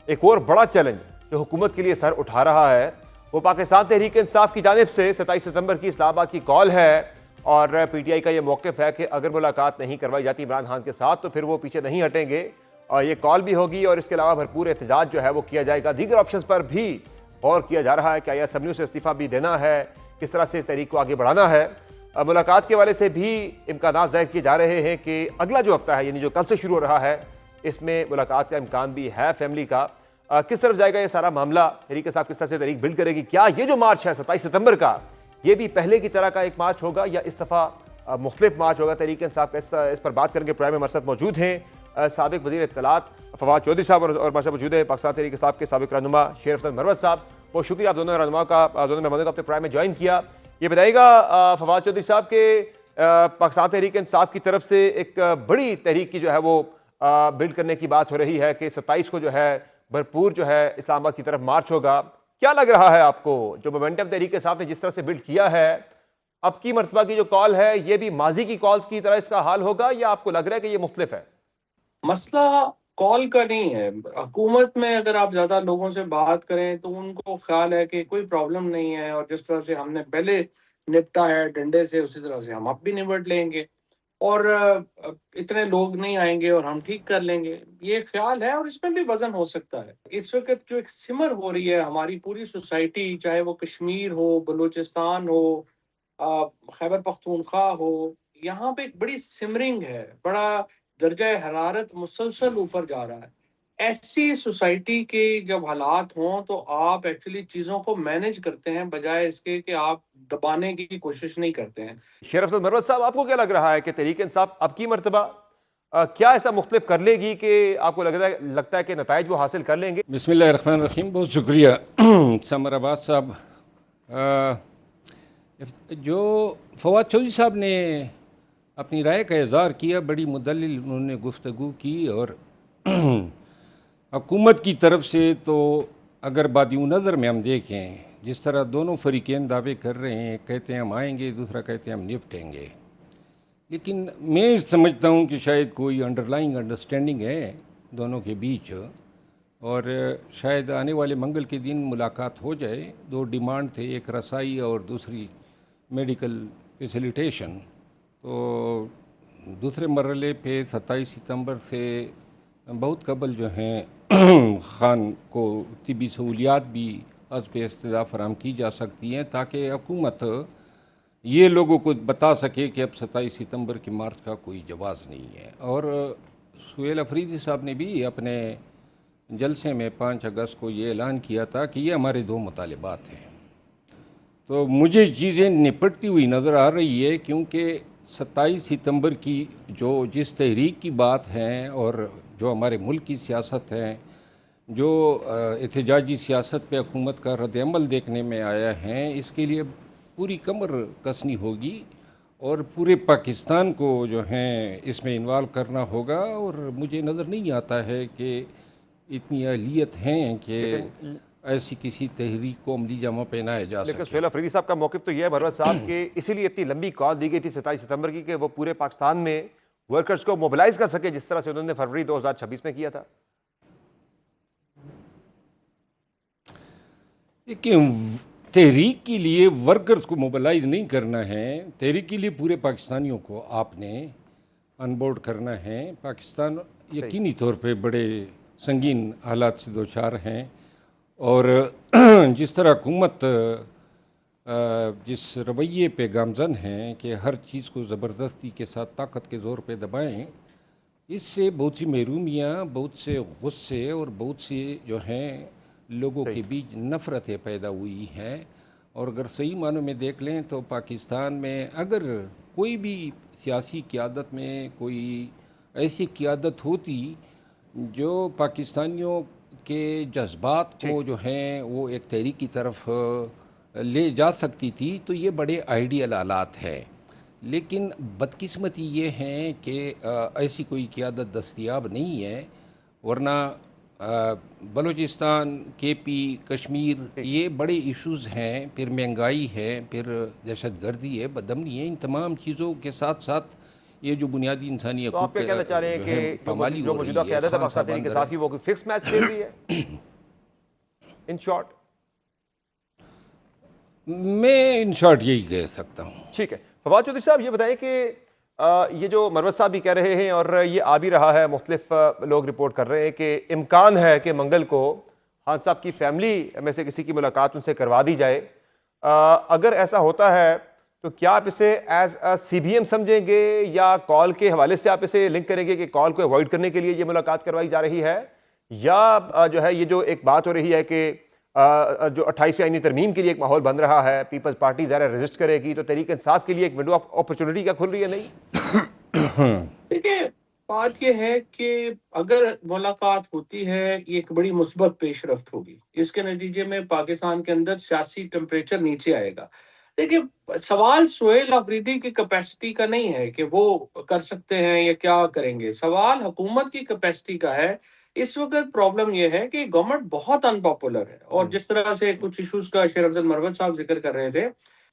एक और बड़ा चैलेंज जो हुकूमत के लिए सर उठा रहा है वो पाकिस्तान तहरीक इंसाफ की जानिब से 27 सितंबर की इस्लामाबाद की कॉल है और PTI का ये मौक़िफ़ है कि अगर मुलाकात नहीं करवाई जाती इमरान खान के साथ तो फिर वो पीछे नहीं हटेंगे और ये कॉल भी होगी और इसके अलावा भरपूर एहतजाज जो है वो किया जाएगा। दीगर ऑप्शंस पर भी गौर किया जा रहा है, क्या असम्बलियों से इस्तीफ़ा भी देना है, किस तरह से इस तहरीक को आगे बढ़ाना है। मुलाकात के वाले से भी इम्कानात ज़ाहिर किए जा रहे हैं कि अगला जो हफ्ता है यानी जो कल से शुरू हो रहा है इसमें मुलाकात का इम्कान भी है फैमिली का। किस तरफ जाएगा ये सारा मामला, तहरीक साहब किस तरह से तहरीक बिल्ड करेगी? क्या ये जो मार्च है 27 सितंबर का ये भी पहले की तरह का एक मार्च होगा या इस दफ़ा मुख्तलिफ मार्च होगा? तहरीक इंसाफ का इस पर बात करेंगे। प्राइम में हमारे साथ मौजूद हैं साबिक वज़ीर इत्तलात फवाद चौधरी साहब और हमारे साथ मौजूद है पाकिस्तान तहरीक इंसाफ के साबिक रहनुमा शेर अफजल मरवत साहब। बहुत शुक्रिया आप दोनों रहनुमा का, दोनों मेहमानों का अपने प्राइम में ज्वाइन किया। ये बताइएगा फवाद चौधरी साहब के पाकिस्तान तहरीक इंसाफ की तरफ से एक बड़ी तहरीक की जो है वो बिल्ड करने की बात हो रही है कि 27 को जो है भरपूर जो है इस्लामाबाद की तरफ मार्च होगा। क्या लग रहा है आपको, जो मोमेंटम तहरीक इंसाफ ने जिस तरह से बिल्ड किया है, अब की मर्तबा की जो कॉल है ये भी माजी की कॉल्स की तरह इसका हाल होगा, या आपको लग रहा है कि ये मुख्तलिफ है? मसला कॉल का नहीं है। हुकूमत में अगर आप ज्यादा लोगों से बात करें तो उनको ख्याल है कि कोई प्रॉब्लम नहीं है, और जिस तरह से हमने पहले निपटा है डंडे से, उसी तरह से हम अब भी निपट लेंगे, और इतने लोग नहीं आएंगे और हम ठीक कर लेंगे, ये ख्याल है। और इसमें भी वजन हो सकता है। इस वक्त जो एक सिमर हो रही है हमारी पूरी सोसाइटी, चाहे वो कश्मीर हो, बलूचिस्तान हो, खैबर पख्तूनख्वा हो, यहाँ पे एक बड़ी सिमरिंग है, बड़ा दर्जा हरारत मुसलसल ऊपर जा रहा है। ऐसी सोसाइटी के जब हालात हों तो आप एक्चुअली चीज़ों को मैनेज करते हैं, बजाय इसके कि आप दबाने की कोशिश नहीं करते हैं। शेर अफजल मरवत साहब, आपको क्या लग रहा है कि तहरीक इंसाफ अब की मर्तबा क्या ऐसा मुख्तलिफ कर लेगी कि आपको लगता है कि नताइज वो हासिल कर लेंगे? बिस्मिल्लाहिर्रहमानिर्रहीम। बहुत शुक्रिया समर अब्बास साहब। जो फवाद चौधरी साहब ने अपनी राय का इज़हार किया, बड़ी मुदल्लिल उन्होंने गुफ्तगू की, और हुकूमत की तरफ से तो अगर बादियों नज़र में हम देखें, जिस तरह दोनों फरीक़ैन दावे कर रहे हैं, कहते हैं हम आएंगे, दूसरा कहते हैं हम निपटेंगे, लेकिन मैं समझता हूँ कि शायद कोई अंडरलाइंग अंडरस्टैंडिंग है दोनों के बीच, और शायद आने वाले मंगल के दिन मुलाकात हो जाए। दो डिमांड थे, एक रसाई और दूसरी मेडिकल फैसिलिटेशन। तो दूसरे मरहले पे 27 सितंबर से बहुत कबल जो हैं खान को तिबी सहूलियात भी हस्ब इस्तदा फराहम की जा सकती हैं, ताकि हुकूमत ये लोगों को बता सके कि अब 27 सितंबर की मार्च का कोई जवाज़ नहीं है। और सुहेल अफरीदी साहब ने भी अपने जलसे में 5 अगस्त को ये ऐलान किया था कि ये हमारे 2 मुतालिबात हैं। तो मुझे चीज़ें निपटती हुई नज़र आ रही है, क्योंकि 27 सितंबर की जिस तहरीक की बात है, और जो हमारे मुल्क की सियासत है, जो एहतजाजी सियासत पे हुकूमत का रद्द-ए-अमल देखने में आया है, इसके लिए पूरी कमर कसनी होगी और पूरे पाकिस्तान को जो है इसमें इन्वॉल्व करना होगा। और मुझे नज़र नहीं आता है कि इतनी अहलियत हैं कि ऐसी किसी तहरीक को अमली जामा पहनाया जा सके। लेकिन सुहेल अफरीदी साहब का मौक़िफ़ तो यह है मरवत साहब कि इसीलिए इतनी लंबी कॉल दी गई थी 27 सितंबर की कि वो पूरे पाकिस्तान में वर्कर्स को मोबिलाइज कर सके, जिस तरह से उन्होंने फरवरी 2026 में किया था। लेकिन तहरीक के लिए वर्कर्स को मोबिलाइज नहीं करना है, तहरीक के लिए पूरे पाकिस्तानियों को आपने अनबोर्ड करना है। पाकिस्तान यकीनी तौर पे बड़े संगीन हालात से दो चार हैं, और जिस तरह हुकूमत जिस रवैये पे गामजन है कि हर चीज़ को ज़बरदस्ती के साथ ताकत के ज़ोर पे दबाएं, इससे बहुत सी महरूमियाँ, बहुत से गुस्से और बहुत से जो हैं लोगों के बीच नफ़रतें पैदा हुई हैं। और अगर सही मानों में देख लें तो पाकिस्तान में अगर कोई भी सियासी क़यादत में कोई ऐसी क़यादत होती जो पाकिस्तानियों के जज्बात को जो हैं वो एक तहरीक की तरफ ले जा सकती थी, तो ये बड़े आइडियल हालात है। लेकिन बदकिस्मती ये है कि ऐसी कोई क़यादत दस्तयाब नहीं है, वरना बलूचिस्तान, केपी, कश्मीर ये बड़े इश्यूज़ हैं, फिर महंगाई है, फिर दहशतगर्दी है, बदमनी है, इन तमाम चीज़ों के साथ साथ ये जो बुनियादी इंसानी तो आप क्या कहना चाह रहे हैं कि जो मौजूदा क़यादत है पाकिस्तान तहरीक इंसाफ की, वो कोई फिक्स मैच खेल रही है? इन शॉर्ट मैं इन शॉर्ट यही कह सकता हूँ। ठीक है। फवाद चौधरी साहब, ये बताएं कि ये जो मरवत साहब भी कह रहे हैं और ये आ भी रहा है, मुख्तलिफ लोग रिपोर्ट कर रहे हैं कि इम्कान है कि मंगल को खान साहब की फैमिली में से किसी की मुलाकात उनसे करवा दी जाए। अगर ऐसा होता है तो क्या आप इसे एज अ CBM समझेंगे, या कॉल के हवाले से आप इसे लिंक करेंगे कि कॉल को अवॉइड करने के लिए ये मुलाकात करवाई जा रही है, या जो है ये जो एक बात हो रही है कि जो 28वीं आईनी तरमीम के लिए एक माहौल बन रहा है, पीपल्स पार्टी ज़रा रेजिस्ट करेगी, तो तहरीक इंसाफ के लिए एक विंडो ऑफ अपॉर्चुनिटी क्या खुल रही है? नहीं, देखिए बात यह है कि अगर मुलाकात होती है, ये एक बड़ी मुस्बत पेशरफ्त होगी। इसके नतीजे में पाकिस्तान के अंदर सियासी टेम्परेचर नीचे आएगा। देखिए, सवाल सुहेल अफरीदी की कैपेसिटी का नहीं है कि वो कर सकते हैं या क्या करेंगे, सवाल हुकूमत की कैपेसिटी का है इस वक्त प्रॉब्लम यह है कि गवर्नमेंट बहुत अनपॉपुलर है, और जिस तरह से कुछ इश्यूज का शेर अफजल मरवत साहब जिक्र कर रहे थे,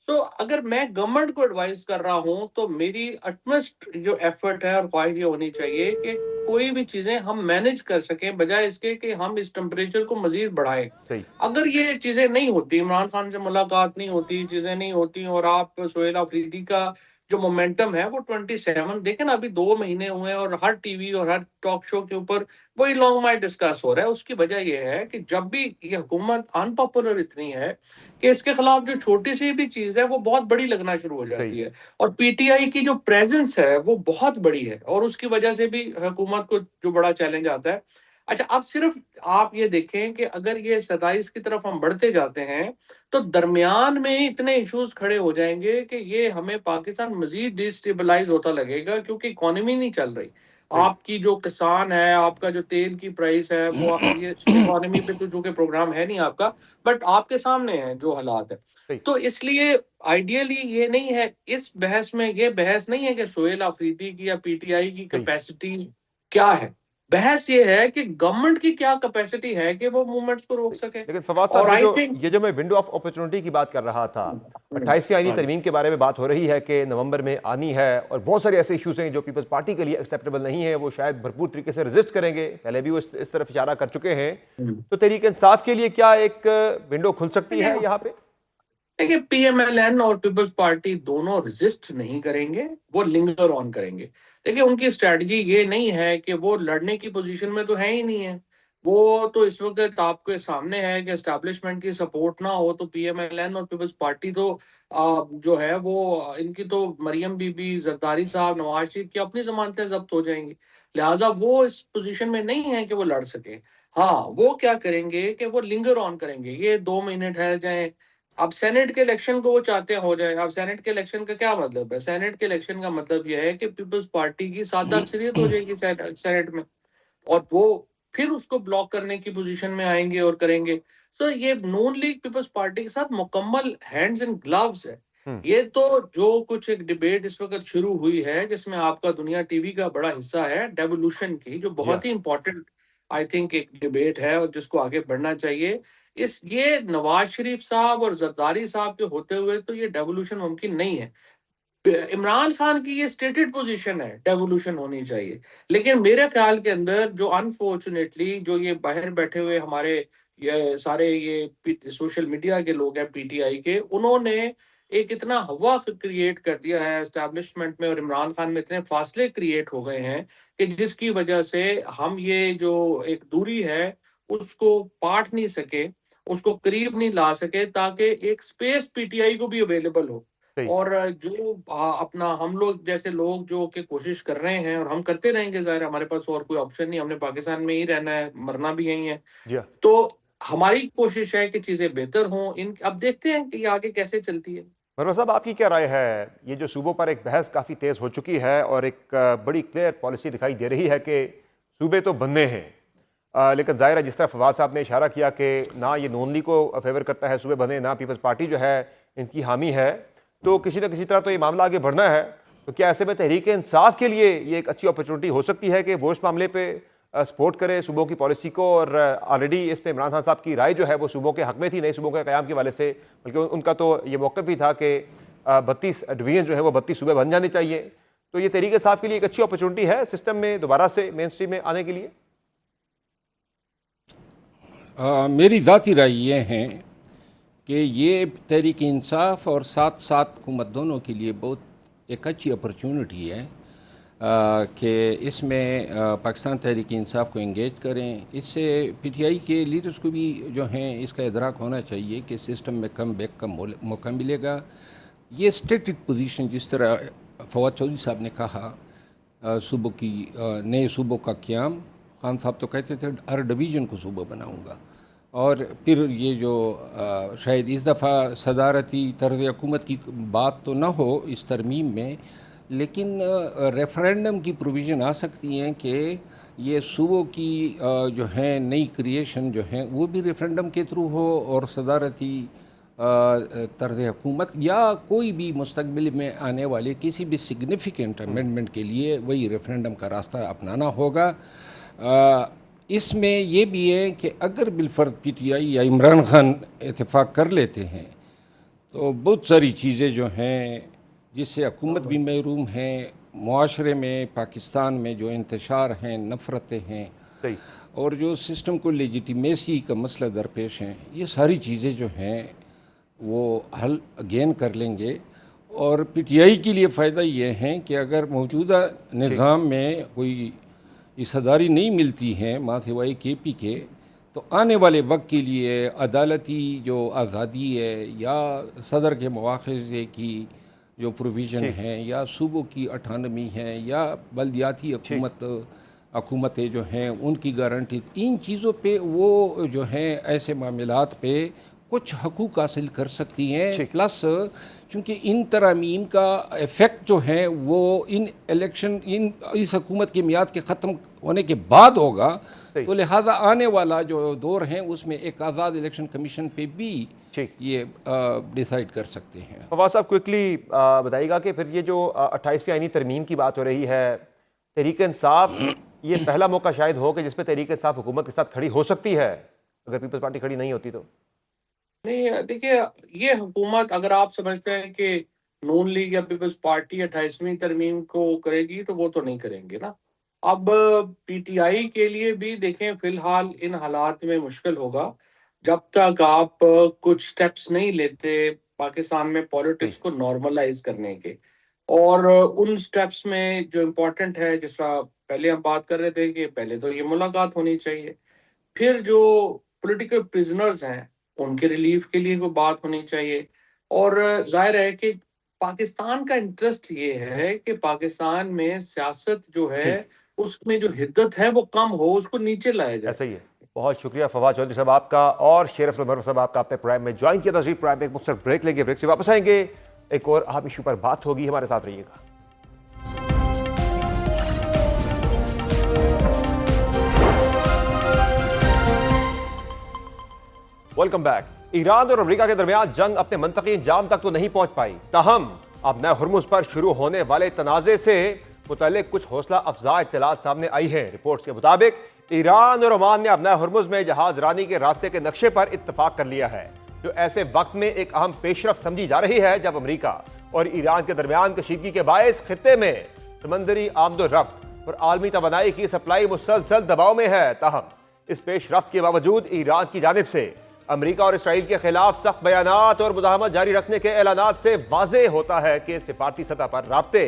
तो अगर मैं गवर्नमेंट को एडवाइस कर रहा हूं तो मेरी अटमोस्ट जो एफर्ट है और ख्वाहिश ये होनी चाहिए कि कोई भी चीजें हम मैनेज कर सकें, बजाय इसके कि हम इस टेम्परेचर को मजीद बढ़ाएं। सही। अगर ये चीजें नहीं होती, इमरान खान से मुलाकात नहीं होती, चीजें नहीं होती, और आप सोहेल अफरीदी का जो मोमेंटम है वो 27, देखें ना, अभी 2 महीने हुए हैं और हर टीवी और हर टॉक शो के ऊपर वही लॉन्ग मार्च डिस्कस हो रहा है। उसकी वजह यह है कि जब भी ये हुकूमत अनपॉपुलर इतनी है कि इसके खिलाफ जो छोटी सी भी चीज है वो बहुत बड़ी लगना शुरू हो जाती है, और पीटीआई की जो प्रेजेंस है वो बहुत बड़ी है, और उसकी वजह से भी हुकूमत को जो बड़ा चैलेंज आता है। अच्छा, अब सिर्फ आप ये देखें कि अगर ये 27 की तरफ हम बढ़ते जाते हैं तो दरमियान में इतने इश्यूज खड़े हो जाएंगे कि ये हमें पाकिस्तान मजीद डिस्टेबलाइज होता लगेगा, क्योंकि इकोनॉमी नहीं चल रही। आपकी जो किसान है, आपका जो तेल की प्राइस है, वो ये इकोनॉमी पे तो जो कि प्रोग्राम है नहीं आपका, बट आपके सामने है जो हालात है। तो इसलिए आइडियली ये नहीं है इस बहस में, ये बहस नहीं है कि सोहेल अफरीदी की या पीटीआई की कैपेसिटी क्या है। बहस ये है कि गवर्नमेंट की क्या कैपेसिटी है कि वो मूवमेंट्स को रोक सके। लेकिन फवाद और साहब, I ये जो मैं विंडो ऑफ अपॉर्चुनिटी की बात कर रहा था, 28वीं आईनी तरमीम के बारे में बात हो रही है कि नवंबर में आनी है, और बहुत सारे ऐसे इश्यूज हैं जो पीपल्स पार्टी के लिए एक्सेप्टेबल नहीं है, वो शायद भरपूर तरीके से रेजिस्ट करेंगे, पहले भी वो इस तरफ इशारा कर चुके हैं। तो तहरीक इंसाफ के लिए क्या एक विंडो खुल सकती है यहाँ पे? देखिए, पीएमएलएन और पीपल्स पार्टी दोनों रेजिस्ट नहीं करेंगे, वो लिंगर ऑन करेंगे। देखिए, उनकी स्ट्रेटजी ये नहीं है कि वो लड़ने की पोजीशन में तो है ही नहीं है। वो तो इस वक्त आपके सामने है कि एस्टैब्लिशमेंट की सपोर्ट ना हो तो पीएमएलएन और पीपल्स पार्टी तो जो है वो, इनकी तो मरियम बीबी, जरदारी साहब, नवाज शरीफ की अपनी जमानतें जब्त हो जाएंगी। लिहाजा वो इस पोजीशन में नहीं है कि वो लड़ सके। हाँ, वो क्या करेंगे कि वो लिंगर ऑन करेंगे, ये 2 महीने ठहर जाए। अब सेनेट के इलेक्शन को वो चाहते हैं हो जाए। अब सेनेट के इलेक्शन का क्या मतलब है? सेनेट के इलेक्शन का मतलब यह है कि पीपल्स पार्टी की सादा अक्सरियत हो जाएगी सेनेट में, और वो फिर उसको ब्लॉक करने की पोजीशन में आएंगे और करेंगे। तो ये नून लीग पीपल्स पार्टी के साथ मुकम्मल हैंड्स एंड ग्लव्स है। ये तो जो कुछ एक डिबेट इस वक्त शुरू हुई है जिसमें आपका दुनिया टीवी का बड़ा हिस्सा है, डेवोल्यूशन की, जो बहुत ही इंपॉर्टेंट आई थिंक एक डिबेट है और जिसको आगे बढ़ना चाहिए। ये नवाज शरीफ साहब और जरदारी साहब के होते हुए तो ये डेवोल्यूशन मुमकिन नहीं है। इमरान खान की ये स्टेटेड पोजीशन है, डेवोल्यूशन होनी चाहिए। लेकिन मेरे ख्याल के अंदर जो अनफॉर्चुनेटली जो ये बाहर बैठे हुए हमारे ये सारे ये सोशल मीडिया के लोग हैं पीटीआई के, उन्होंने एक इतना हवा क्रिएट कर दिया है एस्टैब्लिशमेंट में और इमरान खान में, इतने फासले क्रिएट हो गए हैं कि जिसकी वजह से हम ये जो एक दूरी है उसको पाट नहीं सके, उसको करीब नहीं ला सके, ताकि एक स्पेस पीटीआई को भी अवेलेबल हो। और जो अपना हम लोग जैसे लोग जो कि कोशिश कर रहे हैं, और हम करते रहेंगे, जाहिर हमारे पास और कोई ऑप्शन नहीं, हमने पाकिस्तान में ही रहना है, मरना भी यही है। तो हमारी कोशिश है कि चीजें बेहतर हों। अब देखते हैं कि ये आगे कैसे चलती है। मरवा साहब, आपकी क्या राय है? ये जो सूबों पर एक बहस काफ़ी तेज़ हो चुकी है और एक बड़ी क्लियर पॉलिसी दिखाई दे रही है कि सूबे तो बनने हैं, लेकिन ज़ाहिर है जिस तरह फवाद साहब ने इशारा किया कि ना ये नून लीग को फेवर करता है सूबे बने, ना पीपल्स पार्टी जो है इनकी हामी है, तो किसी न किसी तरह तो ये मामला आगे बढ़ना है। तो क्या ऐसे में तहरीक इंसाफ के लिए ये एक अच्छी अपॉर्चुनिटी हो सकती है कि वो इस मामले पे सपोर्ट करे सूबों की पॉलिसी को? और ऑलरेडी इस पे इमरान खान साहब की राय जो है वो सूबों के हक में थी, नए सूबों के क़याम के वाले से, बल्कि उनका तो ये मौक़िफ़ भी था कि 32 डिवीज़न जो है वो 32 सूबे बन जाने चाहिए। तो ये तहरीक इंसाफ के लिए एक अच्छी अपॉर्चुनिटी है सिस्टम में दोबारा से मेन स्ट्रीम में आने के लिए? मेरी ज़ाती राय ये है कि ये तहरीक इंसाफ और साथ साथ हुकूमत दोनों के लिए बहुत एक अच्छी अपॉर्चुनिटी है कि इसमें पाकिस्तान तहरीक इंसाफ को इंगेज करें। इससे पीटीआई के लीडर्स को भी जो हैं इसका इदराक होना चाहिए कि सिस्टम में कम बैक का मौका मिलेगा। ये स्टेटेड पोजीशन, जिस तरह फवाद चौधरी साहब ने कहा, सूबों की नए सूबों का क़याम, खान साहब तो कहते थे हर डिवीज़न को सूबा बनाऊंगा, और फिर ये जो शायद इस दफ़ा सदारती तर्ज़ हुकूमत की बात तो ना हो इस तरमीम में, लेकिन रेफरेंडम की प्रोविज़न आ सकती हैं कि ये सूबों की जो है नई क्रिएशन जो है वो भी रेफरेंडम के थ्रू हो, और सदारती तर्ज़ हुकूमत या कोई भी मुस्तकबिल में आने वाले किसी भी सिग्निफिकेंट अमेंडमेंट के लिए वही रेफरेंडम का रास्ता अपनाना होगा। इसमें ये भी है कि अगर बिलफर्ज PTI या इमरान खान इत्तेफाक कर लेते हैं तो बहुत सारी चीज़ें जो हैं जिससे हुकूमत भी महरूम है, मुआशरे में पाकिस्तान में जो इंतशार हैं, नफ़रतें हैं और जो सिस्टम को लेजिटिमेसी का मसला दरपेश हैं, ये सारी चीज़ें जो हैं वो हल अगेन कर लेंगे। और PTI के लिए फ़ायदा ये है कि अगर मौजूदा निज़ाम में कोई हिस्सेदारी नहीं मिलती है मासिवाई KP के, तो आने वाले वक्त के लिए अदालती जो आज़ादी है या सदर के मवाख़िज़े की जो प्रोविज़न है या सूबों की अठानमी है या बल्दियाती हुकूमतें जो हैं उनकी गारंटीज, इन चीज़ों पे वो जो हैं ऐसे मामलात पे कुछ हकूक़ हासिल कर सकती हैं। प्लस चूँकि इन तरामीम का इफ़ेक्ट जो है वो इस हुकूमत की मियाद के ख़त्म होने के बाद होगा, तो लिहाजा आने वाला जो दौर है उसमें एक आज़ाद इलेक्शन कमीशन पे भी ये डिसाइड कर सकते हैं। फवाद साहब क्विकली बताइएगा कि फिर ये जो 28वीं आईनी तरमीम की बात हो रही है, तहरीक इंसाफ ये पहला मौका शायद हो कि जिसपे तहरीक इंसाफ हुकूमत के साथ खड़ी हो सकती है अगर पीपल्स पार्टी खड़ी नहीं होती तो? नहीं, देखिए ये हुकूमत अगर आप समझते हैं कि नून लीग या पीपल्स पार्टी 28वीं तरमीम को करेगी तो वो तो नहीं करेंगे ना। अब PTI के लिए भी देखें फिलहाल इन हालात में मुश्किल होगा जब तक आप कुछ स्टेप्स नहीं लेते पाकिस्तान में पॉलिटिक्स को नॉर्मलाइज करने के। और उन स्टेप्स में जो इम्पोर्टेंट है, जिस तरह पहले हम बात कर रहे थे कि पहले तो ये मुलाकात होनी चाहिए, फिर जो पॉलिटिकल प्रिजनर्स हैं उनके रिलीफ के लिए कोई बात होनी चाहिए। और जाहिर है कि पाकिस्तान का इंटरेस्ट ये है कि पाकिस्तान में सियासत जो है उसमें जो हिद्दत है वो कम हो, उसको नीचे लाया जाए। ऐसा ही है। बहुत शुक्रिया फवाद चौधरी साहब आपका और शेर अफजल मरूफ साहब आपका अपने प्राइम में ज्वाइन किया। तशरीफ प्राइम में एक मुख्तसर ब्रेक लेंगे, ब्रेक से वापस आएंगे, एक और अहम इशू पर बात होगी, हमारे साथ रहिएगा। Welcome back. ईरान और अमेरिका के दरमियान जंग अपने मंतकी इंजाम तक तो नहीं पहुंच पाई, ताहम अब नए हुर्मुज पर शुरू होने वाले तनाज़े से मुतल्लिक कुछ हौसला अफजा इत्तलात सामने आई हैं। रिपोर्ट्स के मुताबिक ईरान और ओमान ने अब नए हुर्मुज में जहाज रानी के रास्ते के नक्शे पर इत्तफाक कर लिया है, जो ऐसे वक्त में एक अहम पेशरफ समझी जा रही है जब अमेरिका और ईरान के दरमियान कशीदगी के बायस खित्ते में समंदरी आमदोरफ्त और आलमी तवानाई की सप्लाई मुसलसल दबाव में है। ताहम इस पेशरफ्त के बावजूद ईरान की जानिब से अमेरिका और इसराइल के खिलाफ सख्त बयानात और मुज़ाहमत जारी रखने के ऐलानात से वाज़े होता है कि सिफारती सतह पर राब्ते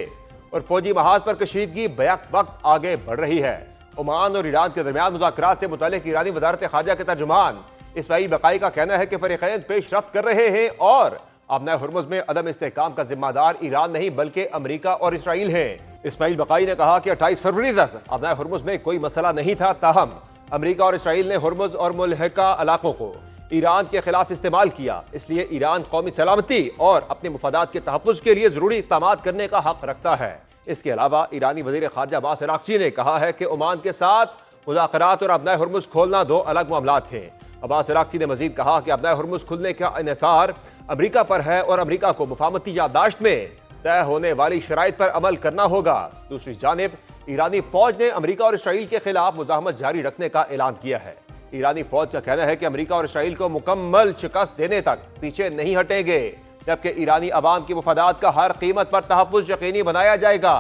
और फौजी महाज पर कशीदगी बैक वक्त आगे बढ़ रही है। ओमान और ईरान के दरमियान मुज़ाकरात से मुतालिक ईरानी वज़ारत ख़ारजा के तर्जुमान इस्माइल बकाई का कहना है कि फ़रीक़ैन पेशरफ्त कर रहे हैं और अब नए हुर्मुज में अदम इस्तेहकाम का जिम्मेदार ईरान नहीं बल्कि अमेरिका और इसराइल है। इस्माइल बकाई ने कहा कि 28 फरवरी तक अब नए हुर्मुज में कोई मसला नहीं था, ताहम अमेरिका और इसराइल ने हुर्मुज और मुल्हिका इलाकों को ईरान के खिलाफ इस्तेमाल किया, इसलिए ईरान कौमी सलामती और अपने मुफादात के तहफ़्फ़ुज़ के लिए ज़रूरी इक़दामात करने का हक रखता है। इसके अलावा ईरानी वज़ीर ख़ारजा अब्बास अराग़ची ने कहा है कि ओमान के साथ मुज़ाकरात और अब नए हुर्मुज खोलना दो अलग मामलात हैं। अब्बास अराग़ची ने मज़ीद कहा कि अब नए हुर्मुज खुलने का इन्हिसार अमेरिका पर है और अमेरिका को मुफाहमती याददाश्त में तय होने वाली शराइत पर अमल करना होगा। दूसरी जानिब ईरानी फ़ौज ने अमेरिका और इसराइल के खिलाफ मुज़ाहमत जारी रखने का ऐलान किया है। ईरानी फौज का कहना है कि अमेरिका और इसराइल को मुकम्मल शिकस्त देने तक पीछे नहीं हटेंगे, जबकि ईरानी अवाम की मुफादात का हर कीमत पर तहफ़्फ़ुज़ यकीनी बनाया जाएगा।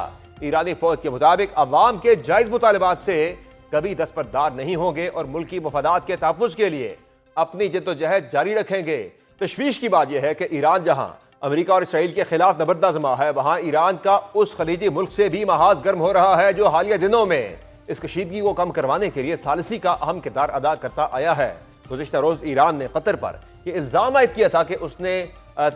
ईरानी फौज के मुताबिक अवाम के जायज़ मुतालबात से कभी दस्तबरदार नहीं होंगे और मुल्की मुफादात के तहफ़्फ़ुज़ के लिए अपनी जद्दोजहद जारी रखेंगे। तशवीश की बात यह है कि ईरान जहाँ अमेरिका और इसराइल के खिलाफ नबर्दा जमा है, वहाँ ईरान का उस खलीजी मुल्क से भी महाज गर्म हो रहा है जो हालिया दिनों में इस कशीदगी को कम करवाने के लिए सालिसी का अहम किरदार अदा करता आया है। गुज़िश्ता रोज़ ईरान ने कतर पर यह इल्ज़ाम आयद किया था कि उसने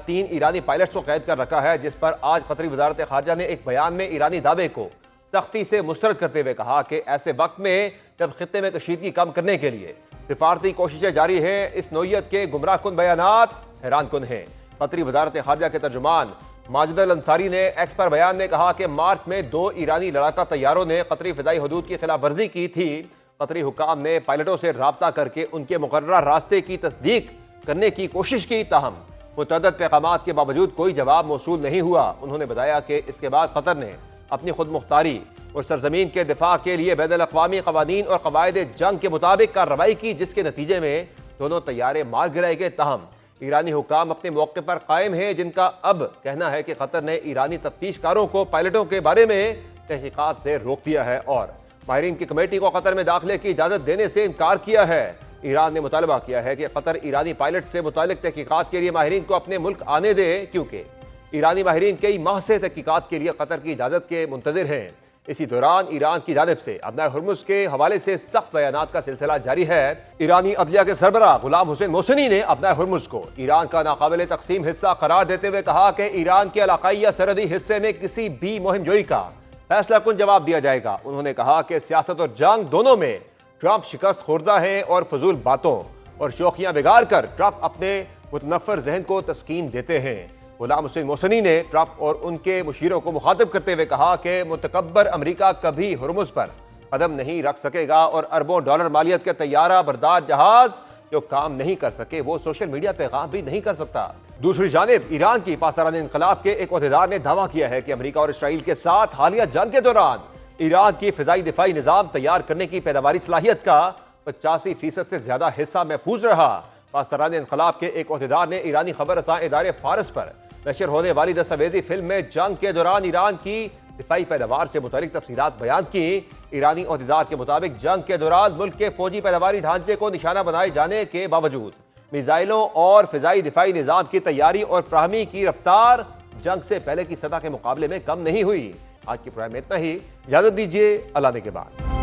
3 ईरानी पायलट्स को कैद कर रखा है, जिस पर आज कतरी वज़ारत ख़ारजा ने एक बयान में ईरानी दावे को सख्ती से मुस्तरद करते हुए कहा कि ऐसे वक्त में जब खित्ते में कशीदगी कम करने के लिए सिफारती कोशिशें जारी हैं, इस नौइयत के गुमराह कुन बयानात हैरान कुन हैं। कतरी वज़ारत ख़ारजा के तर्जुमान माजिद अल अंसारी ने एक्स पर बयान में कहा कि मार्च में 2 ईरानी लड़ाका तैयारों ने कतरी फ़िज़ाई हदूद की खिलाफ वर्जी की थी। कतरी हुकाम ने पायलटों से रब्ता करके उनके मुकर्ररा रास्ते की तस्दीक करने की कोशिश की, ताहम मुतअद्दिद पैगामात के बावजूद कोई जवाब मौसूल नहीं हुआ। उन्होंने बताया कि इसके बाद कतर ने अपनी खुद मुख्तारी उस सरजमीन के दिफा के लिए बैनुल-अक़वामी क़वानीन और क़वाइद जंग के मुताबिक कार्रवाई की, जिसके नतीजे में दोनों तैयारे मार गिराए गए। ताहम ईरानी हुकाम अपने मौके पर कायम है, जिनका अब कहना है कि कतर ने ईरानी तफ्तीशकारों को पायलटों के बारे में तहकीकात से रोक दिया है और माहिरीन की कमेटी को कतर में दाखिले की इजाज़त देने से इनकार किया है। ईरान ने मुतालबा किया है कि कतर ईरानी पायलट से मुतालिक तहकीकात के लिए माहिरीन को अपने मुल्क आने दे, क्योंकि ईरानी माहिरीन कई माह से तहकीकात के लिए कतर की इजाज़त के मुंतज़िर हैं। इसी दौरान ईरान की जानिब से अबनाए हुर्मुज़ के हवाले से सख्त बयानात का सिलसिला जारी है। ईरानी अदलिया के सरबराह गुलाम हुसैन मोहसिनी ने अबनाए हुर्मुज़ को ईरान का नाकाबिल तकसीम हिस्सा करार देते हुए कहा कि ईरान के इलाकाई या सरहदी हिस्से में किसी भी मुहिम जोई का फैसला कुन जवाब दिया जाएगा। उन्होंने कहा कि सियासत और जंग दोनों में ट्रंप शिकस्त खुर्दा हैं और फजूल बातों और शौकियां बिगाड़ कर ट्रंप अपने मुतनफ़र जहन को तस्कीन देते हैं। गुलाम हुसैन मोहसिनी ने ट्रंप और उनके मुशीरों को मुखातिब करते हुए कहा कि मुतकब्बर अमरीका कभी हुर्मुज़ पर कदम नहीं रख सकेगा और अरबों डॉलर मालियत के तैयारा बरदार जहाज जो काम नहीं कर सके वो सोशल मीडिया पैगाम भी नहीं कर सकता। दूसरी जानिब ईरान की पासदारान इनकलाब के एक ओहदेदार ने दावा किया है कि अमरीका और इसराइल के साथ हालिया जंग के दौरान ईरान की फिजाई दिफाई निज़ाम तैयार करने की पैदावारी सलाहियत का 85% से ज्यादा हिस्सा महफूज रहा। पासदारान इनकलाब के एक ओहदेदार ने ईरानी खबर रसां इदारे फारस पर नशर होने वाली दस्तावेजी फिल्म में जंग के दौरान ईरान की दिफाई पैदावार से मुतालिक तफसीलात बयान की। ईरानी ओहदेदार के मुताबिक जंग के दौरान मुल्क के फौजी पैदावारी ढांचे को निशाना बनाए जाने के बावजूद मिसाइलों और फिजाई दिफाई निज़ाम की तैयारी और फ्राहमी की रफ्तार जंग से पहले की सतह के मुकाबले में कम नहीं हुई। आज की प्रोग्राम में इतना ही, इजाजत दीजिए, अल्लाह ने के बाद।